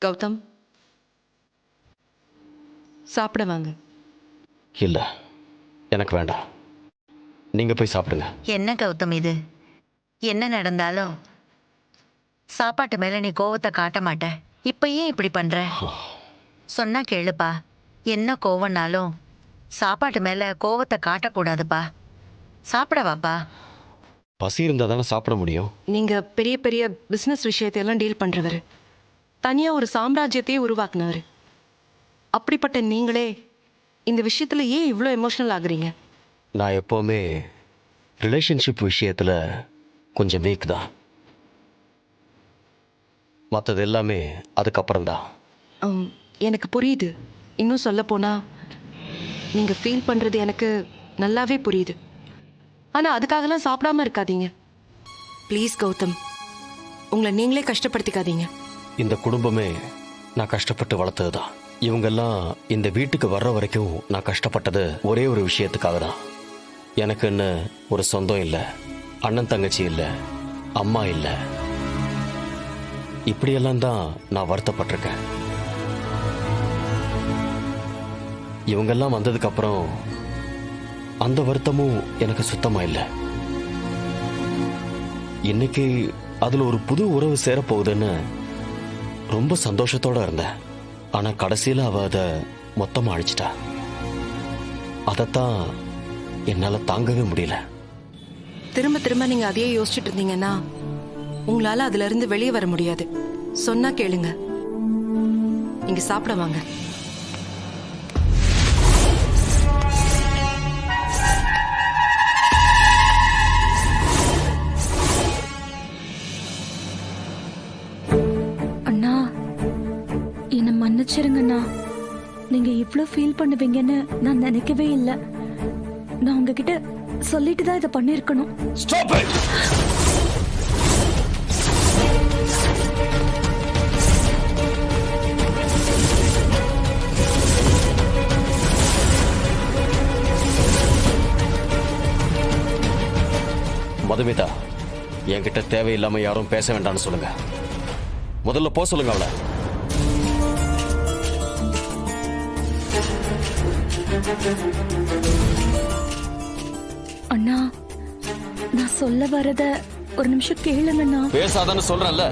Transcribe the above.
கௌதம், சாப்பிட வாங்க. இல்லை, எனக்கு வேண்டாம். நீங்கள் போய் சாப்பிடுங்க. என்ன கௌதம் இது? என்ன நடந்தாலும் சாப்பாட்டு மேல நீ கோவத்தை காட்ட மாட்ட. இப்ப ஏன் இப்படி பண்ற? சொன்னா கேளுப்பா. என்ன கோவம்னாலும் சாப்பாட்டு மேல கோவத்தை காட்டக்கூடாதுப்பா. சாப்பிட வாப்பா. பசி இருந்தால் தானே சாப்பிட முடியும். நீங்க பெரிய பெரிய பிசினஸ் விஷயத்தையெல்லாம் டீல் பண்றவர், தனியா ஒரு சாம்ராஜ்யத்தையே உருவாக்குனவர். அப்படிப்பட்ட நீங்களே இந்த விஷயத்துல ஏன் இவ்வளோ எமோஷனல் ஆகுறீங்க? நான் எப்போவுமே ரிலேஷன்ஷிப் விஷயத்தில் கொஞ்சம் வீக் தான். மற்றது எல்லாமே அதுக்கப்புறம் தான். எனக்கு புரியுது. இன்னும் சொல்ல போனா நீங்க ஃபீல் பண்றது எனக்கு நல்லாவே புரியுது. ஆனா அதுக்காகலாம் சாப்பிடாம இருக்காதீங்க ப்ளீஸ் கௌதம். உங்களை நீங்களே கஷ்டப்படுத்திக்காதீங்க. இந்த குடும்பமே நான் கஷ்டப்பட்டு வளர்த்தது தான். இவங்கெல்லாம் இந்த வீட்டுக்கு வர்ற வரைக்கும் நான் கஷ்டப்பட்டது ஒரே ஒரு விஷயத்துக்காக தான். எனக்குன்னு ஒரு சொந்தம் இல்லை, அண்ணன் தங்கச்சி இல்லை, அம்மா இல்லை. இப்படியெல்லாம் தான் நான் வருத்தப்பட்டிருக்கேன். இவங்கெல்லாம் வந்ததுக்கு அப்புறம் அந்த வருத்தமும் எனக்கு சுத்தமா இல்லை. இன்னைக்கு அதுல ஒரு புது உறவு சேரப்போகுதுன்னு ரொம்ப சந்தோஷத்தோட இருந்தேன். ஆனா கடைசியில அவ அதை மொத்தமா அழிச்சிட்டா. அதைத்தான் என்னால தாங்கவே முடியல. திரும்ப திரும்ப நீங்க அதையே யோசிச்சுட்டு இருந்தீங்கன்னா உங்களால அதுல இருந்து வெளியே வர முடியாது. சொன்னா கேளுங்க. இங்க சாப்பிட வாங்க. அண்ணா, என்னை மன்னிச்சிருங்கண்ணா. நீங்க இவ்ளோ ஃபீல் பண்ணுவீங்கன்னு நான் நினைக்கவே இல்லை. நான் உங்ககிட்ட சொல்லிட்டு தான் இதை பண்ணிருக்கணும். Stop it! மதுமிதா, என்கிட்ட தேவையில்லாம யாரும் பேச வேண்டாம்னு சொல்லுங்க. முதல்ல போ சொல்லுங்க அவளை. அண்ணா, நான் சொல்ல வரத ஒரு நிமிஷம் கேளுங்கண்ணா. பேசாதான்னு சொல்றேன்ல.